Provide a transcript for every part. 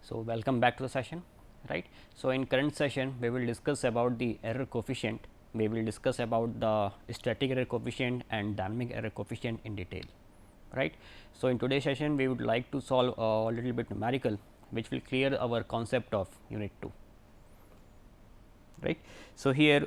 So, welcome back to the session, right. So, in current session we will discuss about the error coefficient, we will discuss about the static error coefficient and dynamic error coefficient in detail, right. So, in today's session we would like to solve a little bit numerical which will clear our concept of unit 2, right. So, here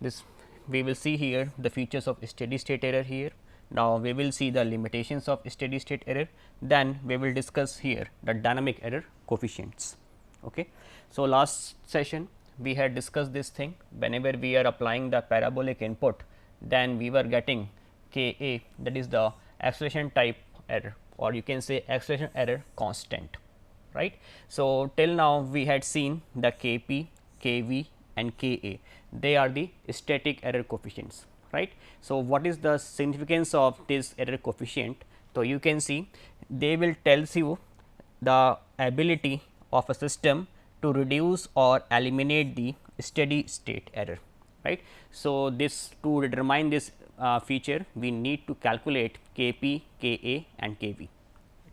this we will see here the features of steady state error here. Now, we will see the limitations of steady state error, then we will discuss here the dynamic error coefficients. Okay. So, last session we had discussed this thing, whenever we are applying the parabolic input, then we were getting K A, that is the acceleration type error, or you can say acceleration error constant, right. So, till now we had seen the K P, K V and K A, they are the static error coefficients, right. So, what is the significance of this error coefficient? So, you can see they will tells you the ability of a system to reduce or eliminate the steady state error, right. So, this to determine this feature we need to calculate K P, K A and K V,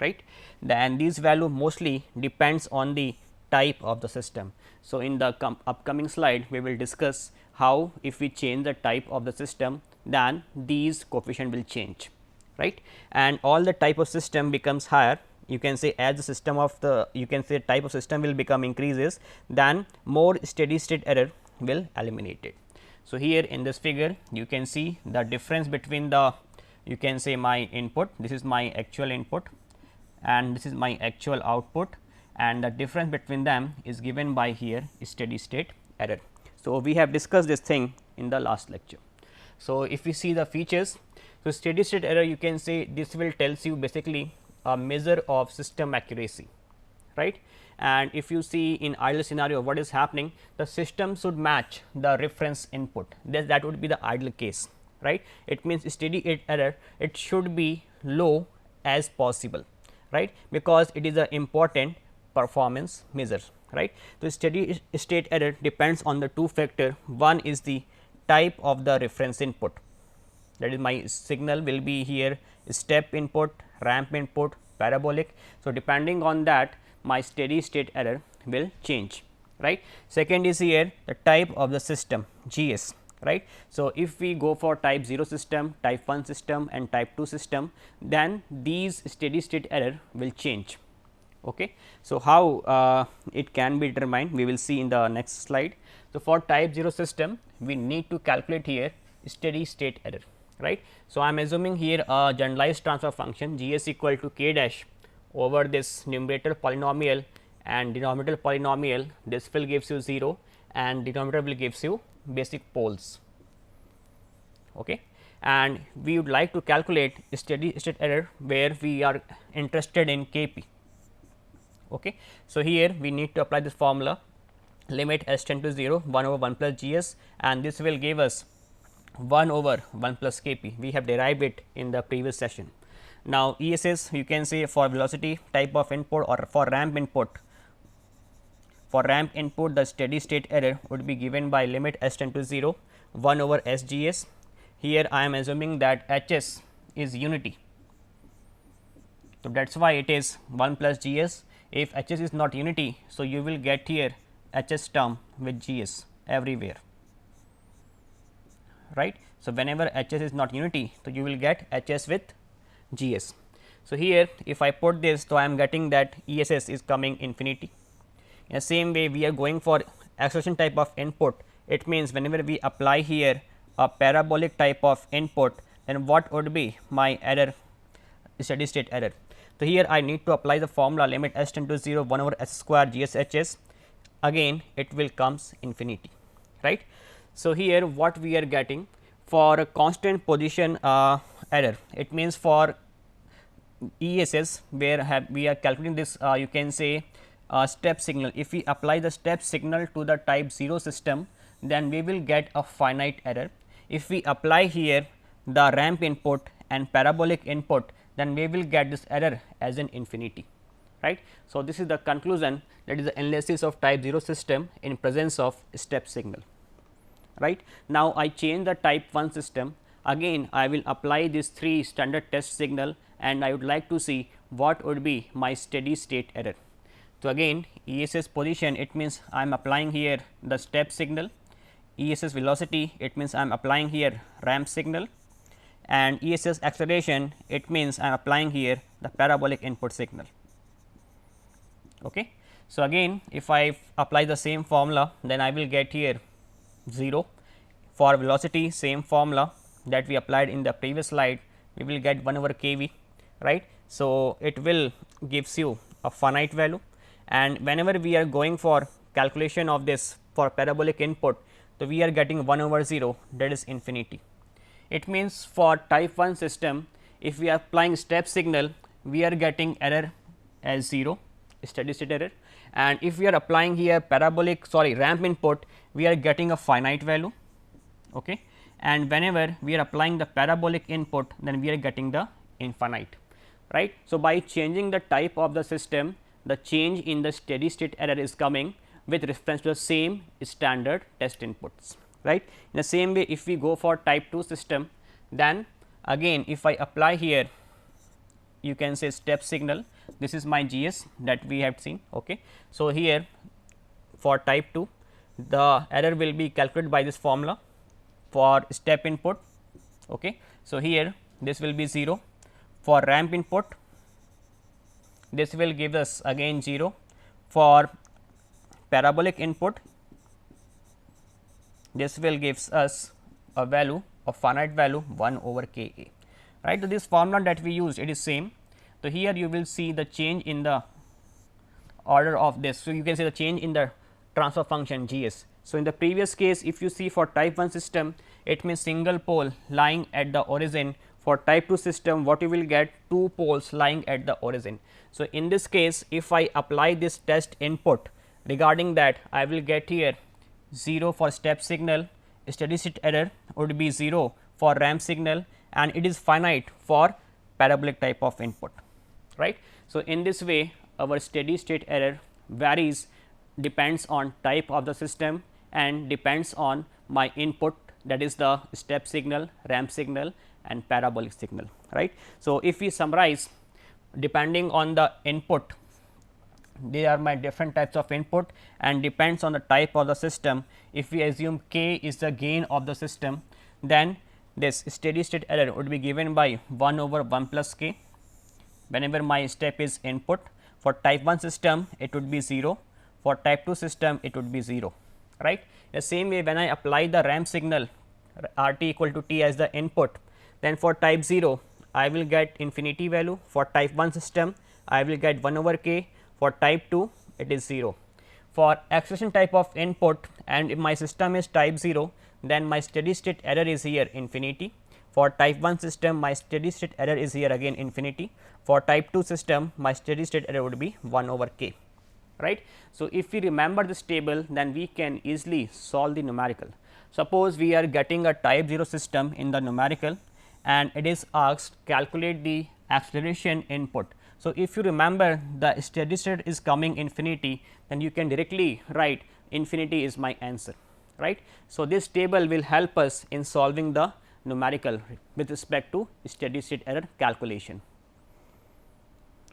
right. Then these value mostly depends on the type of the system. So, in the upcoming slide we will discuss how if we change the type of the system, then these coefficient will change, right. And all the type of system becomes higher, you can say as the system of the, you can say type of system will become increases, then more steady state error will eliminate it. So, here in this figure you can see the difference between the, you can say my input, this is my actual input and this is my actual output, and the difference between them is given by here steady state error. So, we have discussed this thing in the last lecture. So, if we see the features, so steady state error, you can say this will tells you basically a measure of system accuracy, right. And if you see in ideal scenario what is happening, the system should match the reference input, that would be the ideal case, right. It means steady state error, it should be low as possible, right, because it is an important performance measure, right. So, steady state error depends on the two factor, one is the type of the reference input, that is my signal will be here step input, ramp input, parabolic. So, depending on that my steady state error will change, right. Second is here the type of the system GS, right. So, if we go for type 0 system, type 1 system and type 2 system, then these steady state error will change. Okay. So, how it can be determined we will see in the next slide. So, for type 0 system we need to calculate here steady state error, right. So, I am assuming here a generalized transfer function G s equal to k dash over this numerator polynomial and denominator polynomial, this will gives you 0 and denominator will gives you basic poles. Okay. And we would like to calculate steady state error where we are interested in K P. Okay. So, here we need to apply this formula limit s tend to 0 1 over 1 plus G s, and this will give us 1 over 1 plus K P, we have derived it in the previous session. Now, E S S you can say for velocity type of input or for ramp input, the steady state error would be given by limit s tend to 0 1 over S G S. Here I am assuming that H s is unity. So, that is why it is 1 plus G s. If H s is not unity, so you will get here H s term with G s everywhere, right. So, whenever H s is not unity, so you will get H s with G s. So, here if I put this, so I am getting that E S S is coming infinity. In the same way we are going for acceleration type of input, it means whenever we apply here a parabolic type of input, then what would be my error, steady state error. So, here I need to apply the formula limit s tend to 0 1 over s square G s H s, again it will comes infinity, right. So, here what we are getting for a constant position error, it means for E S S where we are calculating this you can say step signal. If we apply the step signal to the type 0 system, then we will get a finite error. If we apply here the ramp input and parabolic input, then we will get this error as an infinity, right. So, this is the conclusion, that is the analysis of type 0 system in presence of step signal, right. Now, I change the type 1 system, again I will apply these 3 standard test signal and I would like to see what would be my steady state error. So, again ESS position, it means I am applying here the step signal. ESS velocity, it means I am applying here ramp signal, and ESS acceleration, it means I am applying here the parabolic input signal. Okay. So, again if I apply the same formula, then I will get here 0 for velocity, same formula that we applied in the previous slide, we will get 1 over k v, right. So, it will gives you a finite value, and whenever we are going for calculation of this for parabolic input, so we are getting 1 over 0, that is infinity. It means for type 1 system, if we are applying step signal, we are getting error as 0, steady state error, and if we are applying here parabolic ramp input, we are getting a finite value. Okay. And whenever we are applying the parabolic input, then we are getting the infinite, right. So, by changing the type of the system, the change in the steady state error is coming with reference to the same standard test inputs, right. In the same way, if we go for type 2 system, then again if I apply here, you can say step signal, this is my GS that we have seen. Okay. So, here for type 2, the error will be calculated by this formula for step input. Okay. So, here this will be 0 for ramp input, this will give us again 0 for parabolic input, this will gives us a value of finite value 1 over k a, right. So, this formula that we used, it is same. So, here you will see the change in the order of this. So, you can say the change in the transfer function G s. So, in the previous case, if you see for type 1 system, it means single pole lying at the origin. For type 2 system, what you will get 2 poles lying at the origin. So, in this case, if I apply this test input, regarding that I will get here 0 for step signal, steady state error would be 0 for ramp signal, and it is finite for parabolic type of input, right. So, in this way our steady state error varies, depends on type of the system and depends on my input, that is the step signal, ramp signal and parabolic signal, right. So, if we summarize, depending on the input, they are my different types of input, and depends on the type of the system. If we assume k is the gain of the system, then this steady state error would be given by 1 over 1 plus k whenever my step is input. For type 1 system, it would be 0, for type 2 system it would be 0, right. The same way, when I apply the ramp signal R t equal to t as the input, then for type 0 I will get infinity value, for type 1 system I will get 1 over k, for type 2 it is 0. For acceleration type of input, and if my system is type 0, then my steady state error is here infinity. For type 1 system, my steady state error is here again infinity. For type 2 system, my steady state error would be 1 over k, right. So, if we remember this table, then we can easily solve the numerical. Suppose we are getting a type 0 system in the numerical, and it is asked calculate the acceleration input. So, if you remember the steady state is coming infinity, then you can directly write infinity is my answer, right. So, this table will help us in solving the numerical with respect to steady state error calculation,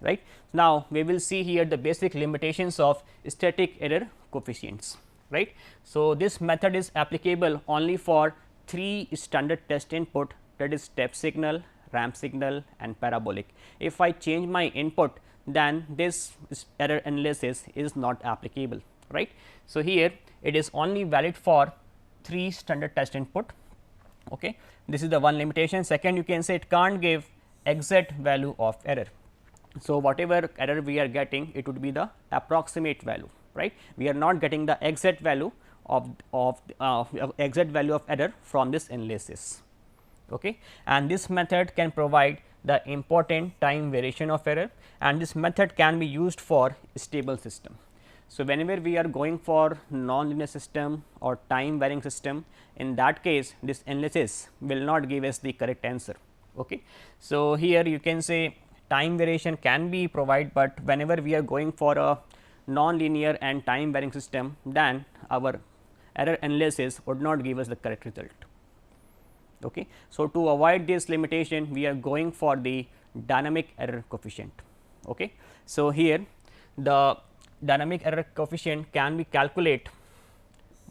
right. Now, we will see here the basic limitations of static error coefficients, right. So, this method is applicable only for 3 standard test input, that is step signal, ramp signal and parabolic. If I change my input, then this error analysis is not applicable, right. So, here it is only valid for 3 standard test input. Okay. This is the one limitation. Second, you can say it can't give exact value of error. So, whatever error we are getting, it would be the approximate value, right. We are not getting the exact value of exact value of error from this analysis. Okay. And this method can provide the important time variation of error, and this method can be used for stable system. So, whenever we are going for non-linear system or time varying system, in that case this analysis will not give us the correct answer. Okay. So, here you can say time variation can be provided, but whenever we are going for a non-linear and time varying system, then our error analysis would not give us the correct result. Okay. So, to avoid this limitation, we are going for the dynamic error coefficient. Okay. So, here the dynamic error coefficient can be calculated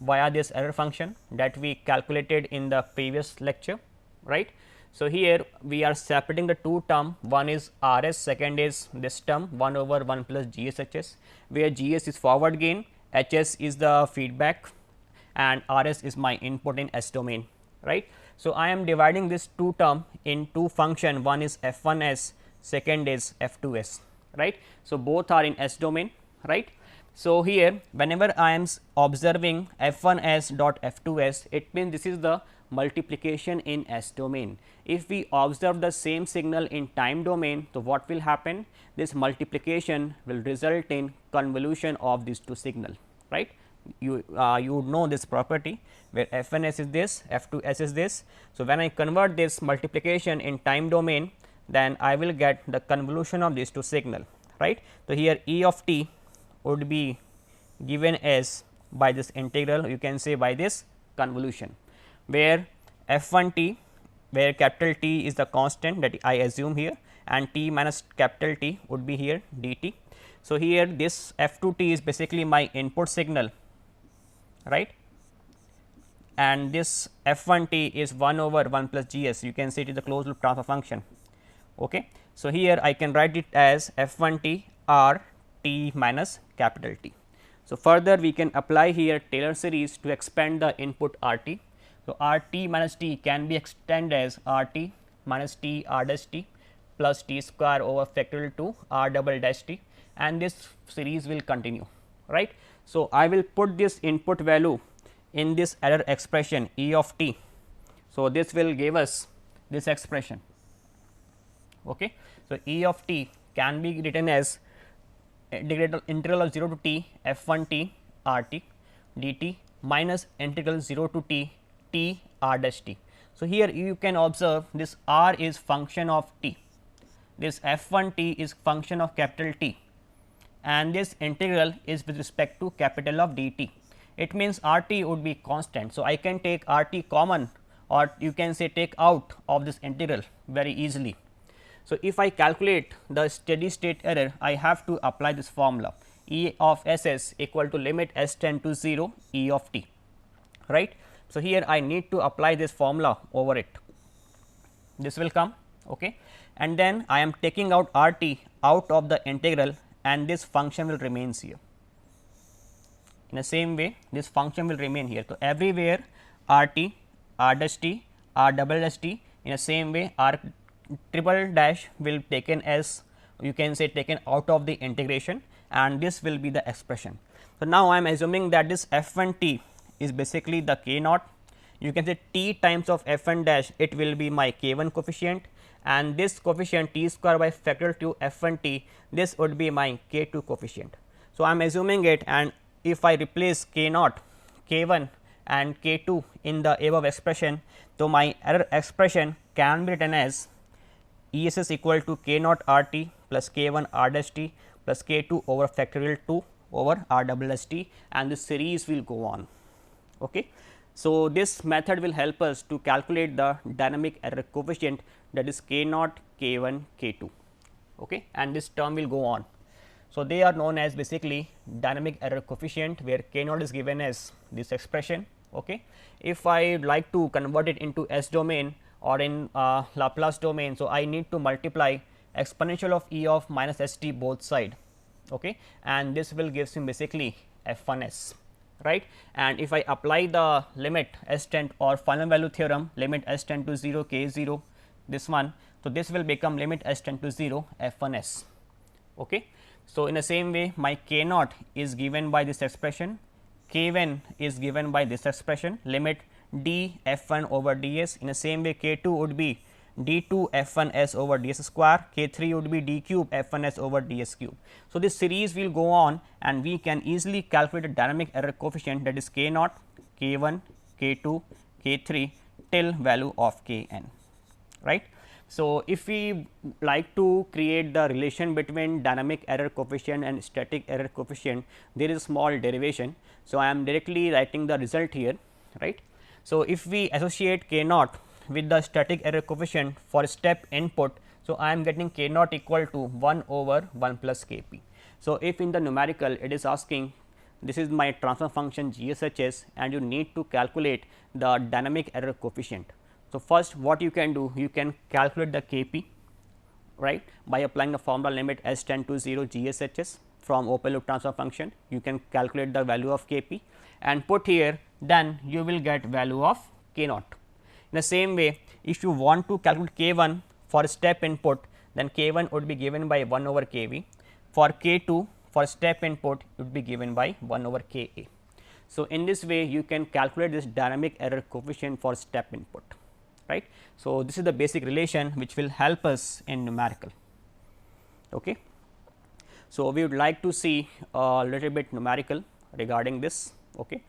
via this error function that we calculated in the previous lecture, right. So, here we are separating the two term, one is R s, second is this term 1 over 1 plus G s H s, where G s is forward gain, H s is the feedback and R s is my input in S domain, right. So, I am dividing this two term in two function, one is f 1 s, second is f 2 s, right. So, both are in S domain, right. So, here whenever I am observing f 1 s dot f 2 s, it means this is the multiplication in S domain. If we observe the same signal in time domain, so what will happen? This multiplication will result in convolution of these two signal, right. You would know this property where f 1 s is this, f 2 s is this. So, when I convert this multiplication in time domain, then I will get the convolution of these two signal, right. So, here E of t would be given as by this integral, you can say by this convolution, where f 1 t, where capital T is the constant that I assume here, and t minus capital T would be here d t. So, here this f 2 t is basically my input signal, right, and this f 1 t is 1 over 1 plus G s, you can say it is the closed loop transfer function. Okay. So, here I can write it as f 1 t r t minus capital T. So, further we can apply here Taylor series to expand the input R t. So, R t minus t can be extended as R t minus t r dash t plus t square over factorial to R double dash t, and this series will continue, right. So, I will put this input value in this error expression E of t. So, this will give us this expression. Okay. So, E of t can be written as integral of 0 to t f 1 t r t dt minus integral 0 to t t r dash t. So, here you can observe this r is function of t, this f 1 t is function of capital T, and this integral is with respect to capital of d t. It means r t would be constant. So, I can take r t common, or you can say take out of this integral very easily. So, if I calculate the steady state error, I have to apply this formula E of S s equal to limit s tend to 0 E of t, right. So, here I need to apply this formula over it, this will come, okay. And then I am taking out R t out of the integral, and this function will remains here. In the same way, this function will remain here. So, everywhere R t, R dash t, R double dash t, in the same way R triple dash will taken as, you can say taken out of the integration, and this will be the expression. So, now I am assuming that this f 1 t is basically the k naught, you can say t times of f 1 dash, it will be my k 1 coefficient, and this coefficient t square by factorial to f 1 t, this would be my k 2 coefficient. So, I am assuming it, and if I replace k naught, k 1 and k 2 in the above expression, so my error expression can be written as E s s equal to k naught R t plus k 1 R dash t plus k 2 over factorial 2 over R double dash t, and this series will go on. Okay. So, this method will help us to calculate the dynamic error coefficient, that is k naught, k 1, k 2, okay, and this term will go on. So, they are known as basically dynamic error coefficient, where k naught is given as this expression. Okay. If I would like to convert it into S domain or in Laplace domain, so I need to multiply exponential of E of minus s t both side, okay, and this will gives me basically f 1 s, right. And if I apply the limit s tend or final value theorem, limit s tend to 0 k 0, this one, so this will become limit s tend to 0 f 1 s. Okay. So, in the same way, my k naught is given by this expression, k 1 is given by this expression, limit d f 1 over d s. In the same way, k 2 would be d 2 f 1 s over d s square, k 3 would be d cube f 1 s over d s cube. So, this series will go on, and we can easily calculate the dynamic error coefficient, that is k naught, k 1, k 2, k 3 till value of k n, right. So, if we like to create the relation between dynamic error coefficient and static error coefficient, there is a small derivation. So, I am directly writing the result here, right. So, if we associate k naught with the static error coefficient for step input, so I am getting k naught equal to 1 over 1 plus k p. So, if in the numerical it is asking this is my transfer function GSHS and you need to calculate the dynamic error coefficient. So, first what you can do, you can calculate the Kp, right, by applying the formula limit s tend to 0 GSHS from open loop transfer function. You can calculate the value of Kp and put here, then you will get value of K naught. In the same way, if you want to calculate K1 for step input, then K1 would be given by 1 over Kv. For K2 for step input, it would be given by 1 over Ka. So, in this way you can calculate this dynamic error coefficient for step input, right. So, this is the basic relation which will help us in numerical. Okay. So, we would like to see a little bit numerical regarding this. Okay.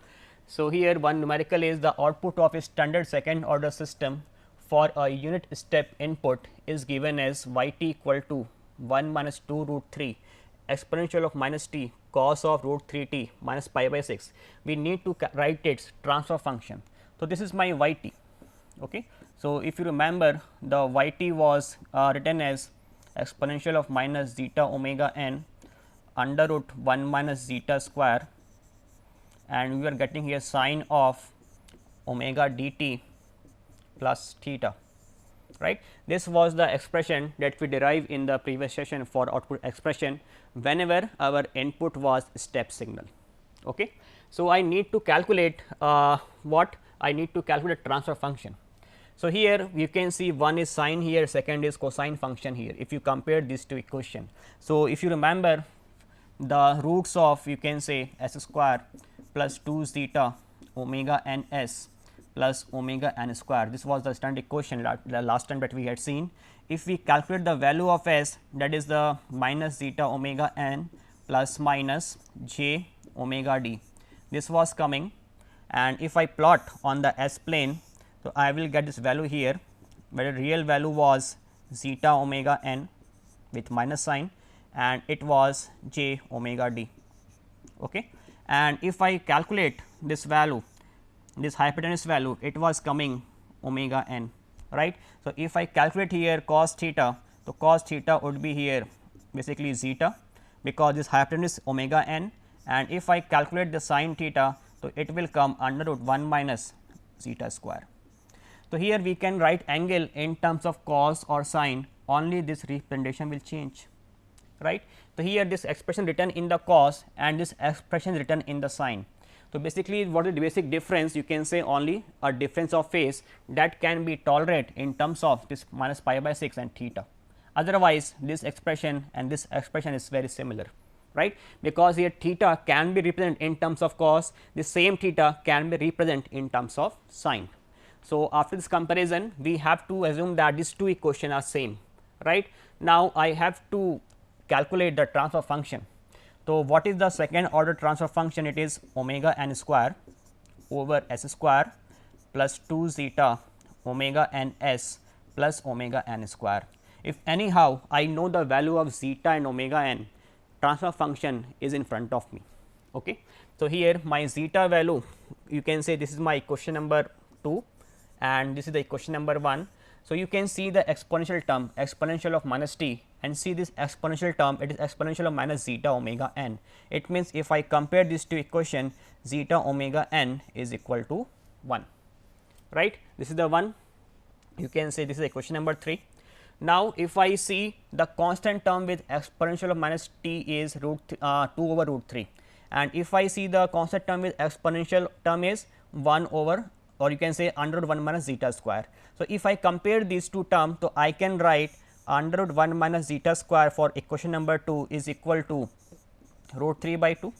So, here one numerical is the output of a standard second order system for a unit step input is given as y t equal to 1 minus 2 root 3 exponential of minus t cos of root 3 t minus pi by 6. We need to write its transfer function. So, this is my y t. Okay. So, if you remember, the y t was written as exponential of minus zeta omega n under root 1 minus zeta square, and we are getting here sine of omega dt plus theta, right. This was the expression that we derived in the previous session for output expression whenever our input was step signal. Okay. So, I need to calculate what I need to calculate transfer function. So, here you can see one is sine here, second is cosine function here if you compare these two equation. So, if you remember the roots of, you can say s square plus 2 zeta omega n s plus omega n square. This was the standard equation the last time that we had seen. If we calculate the value of s, that is the minus zeta omega n plus minus j omega d, this was coming, and if I plot on the s plane, so I will get this value here, where the real value was zeta omega n with minus sign and it was j omega d. Okay. And if I calculate this value, this hypotenuse value, it was coming omega n, right. So, if I calculate here cos theta, so cos theta would be here basically zeta, because this hypotenuse omega n, and if I calculate the sin theta, so it will come under root 1 minus zeta square. So, here we can write angle in terms of cos or sin, only this representation will change, right. So, here this expression written in the cos and this expression written in the sin. So, basically what is the basic difference, you can say only a difference of phase that can be tolerated in terms of this minus pi by 6 and theta. Otherwise, this expression and this expression is very similar, right, because here theta can be represented in terms of cos, the same theta can be represented in terms of sin. So, after this comparison we have to assume that these two equations are same, right. Now, I have to calculate the transfer function. So, what is the second order transfer function? It is omega n square over s square plus 2 zeta omega n s plus omega n square. If anyhow I know the value of zeta and omega n, transfer function is in front of me. Okay. So, here my zeta value, you can say this is my equation number 2 and this is the equation number 1. So, you can see the exponential term, exponential of minus t, and see this exponential term, it is exponential of minus zeta omega n. It means, if I compare these two equation, zeta omega n is equal to 1, right. This is the one, you can say this is equation number 3. Now, if I see the constant term with exponential of minus t is root 2 over root 3, and if I see the constant term with exponential term is 1 over, or you can say under root 1 minus zeta square. So, if I compare these two terms, so I can write under root 1 minus zeta square for equation number 2 is equal to root 3 by 2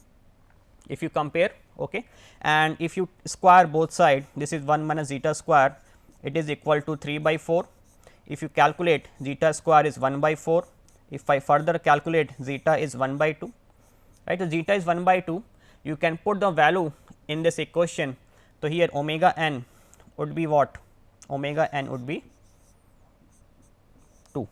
if you compare. Okay. And if you square both side, this is 1 minus zeta square, it is equal to 3 by 4. If you calculate, zeta square is 1 by 4, if I further calculate, zeta is 1 by 2, right. So, zeta is 1 by 2, you can put the value in this equation. So, here omega n would be what? Omega n would be 2,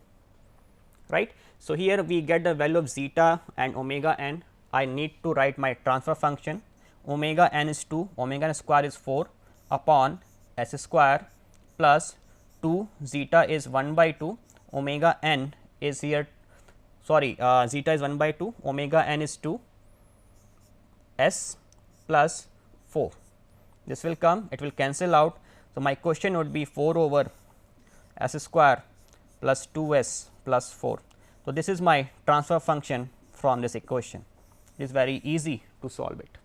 right. So, here we get the value of zeta and omega n. I need to write my transfer function. Omega n is 2, omega n square is 4 upon s square plus 2 zeta is 1 by 2, omega n is here sorry, zeta is 1 by 2, omega n is 2 s plus 4. This will come, it will cancel out. So, my question would be 4 over s square plus 2 s plus 4. So, this is my transfer function from this equation. It is very easy to solve it.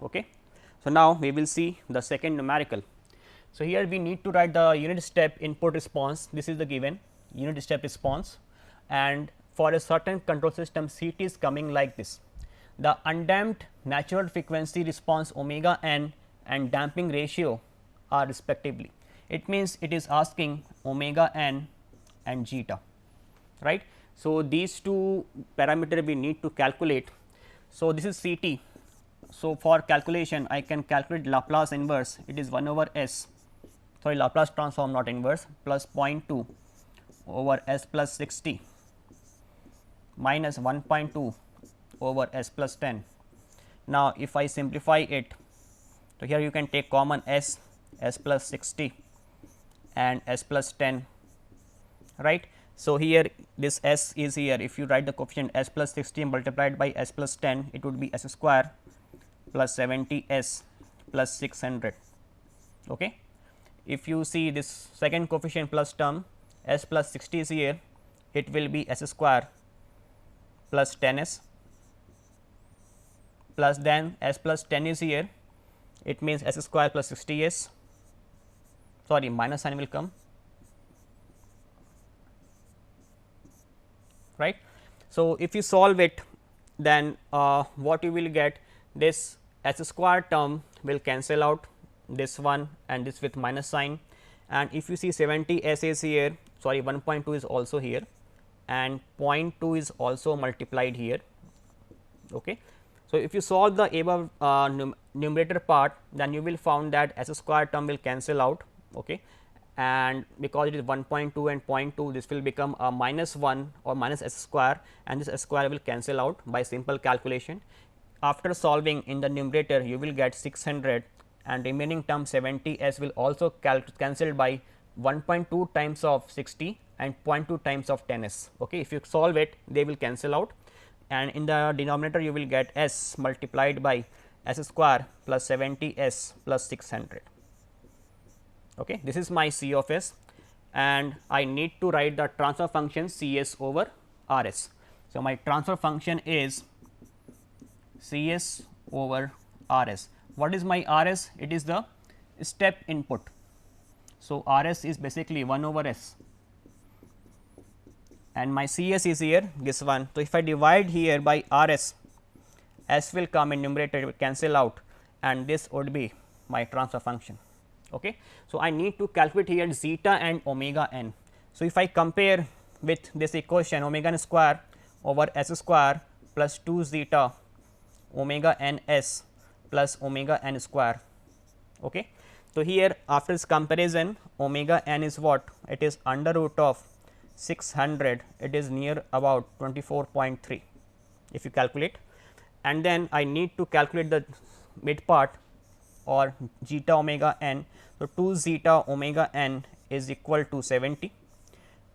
Okay. So, now we will see the second numerical. So, here we need to write the unit step input response. This is the given unit step response, and for a certain control system CT is coming like this. The undamped natural frequency response omega n and damping ratio are respectively. It means it is asking omega n and zeta, right. So, these two parameter we need to calculate. So, this is CT. So, for calculation I can calculate Laplace inverse, it is 1 over s, sorry, Laplace transform not inverse, plus 0.2 over s plus 60 minus 1.2 over s plus 10. Now, if I simplify it, so here you can take common s plus 60 and s plus 10, right. So, here this s is here, if you write the coefficient s plus 60 multiplied by s plus 10, it would be s square plus 70 s plus 600. Okay. If you see this second coefficient plus term, s plus 60 is here, it will be s square plus 10 s, plus then s plus 10 is here, it means s square plus 60 s, sorry, minus sign will come, right. So, if you solve it, then what you will get, this s square term will cancel out this one and this with minus sign, and if you see 70 s is here, sorry, 1.2 is also here and 0.2 is also multiplied here. Okay. So, if you solve the above numerator part, then you will found that s square term will cancel out. Okay. And because it is 1.2 and 0.2, this will become a minus 1 or minus s square, and this s square will cancel out by simple calculation. After solving in the numerator, you will get 600, and remaining term 70 s will also cancelled by 1.2 times of 60 and 0.2 times of 10 s. Okay. If you solve it, they will cancel out, and in the denominator you will get s multiplied by s square plus 70 s plus 600. Okay. This is my C of s, and I need to write the transfer function C s over R s. So, my transfer function is C s over R s. What is my R s? It is the step input. So, R s is basically 1 over s, and my C s is here this one. So, if I divide here by R s, s will come in numerator, it will cancel out, and this would be my transfer function. Okay. So, I need to calculate here zeta and omega n. So, if I compare with this equation omega n square over s square plus 2 zeta omega n s plus omega n square. Okay. So, here after this comparison, omega n is what? It is under root of 600, it is near about 24.3 if you calculate, and then I need to calculate the mid part or zeta omega n. So, 2 zeta omega n is equal to 70,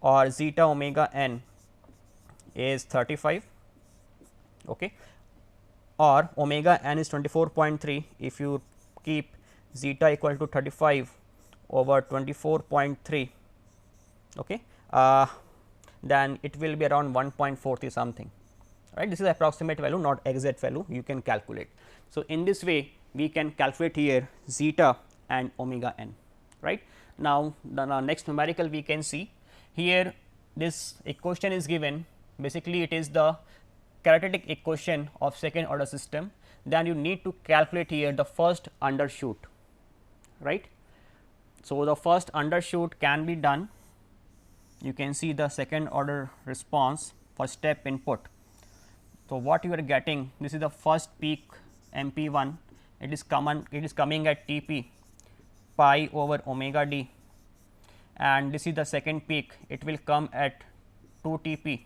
or zeta omega n is 35, okay, or omega n is 24.3. If you keep zeta equal to 35 over 24.3, okay, then it will be around 1.43 something, right. This is approximate value, not exact value, you can calculate. So, in this way we can calculate here zeta and omega n, right. Now, the next numerical we can see here, this equation is given, basically it is the quadratic equation of second order system. Then you need to calculate here the first undershoot, right. So, the first undershoot can be done, you can see the second order response for step input. So, what you are getting, this is the first peak MP1, it is coming at Tp pi over omega d, and this is the second peak, it will come at 2 Tp,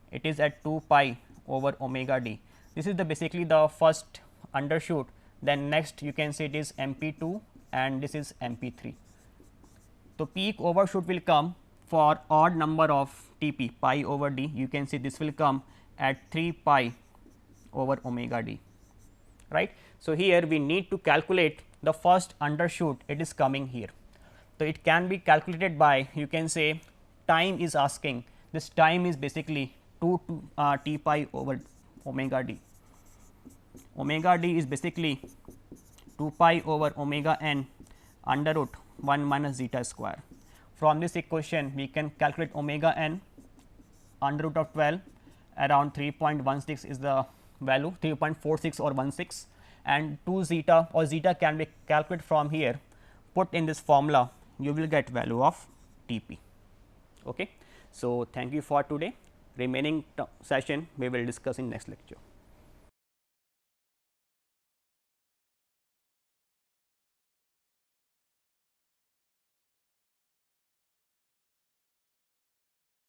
it is at 2 pi over omega d. This is the basically the first undershoot. Then next you can say it is MP2 and this is MP3. So, peak overshoot will come for odd number of Tp pi over d, you can see this will come at 3 pi over omega d, right. So, here we need to calculate the first undershoot, it is coming here. So, it can be calculated by, you can say, time is asking, this time is basically 2 T pi over omega d. Omega d is basically 2 pi over omega n under root 1 minus zeta square. From this equation we can calculate omega n under root of 12, around 3.16 is the value, 3.46 or 16, and 2 zeta or zeta can be calculated from here, put in this formula, you will get value of Tp. Okay. So, thank you for today. Remaining session we will discuss in next lecture.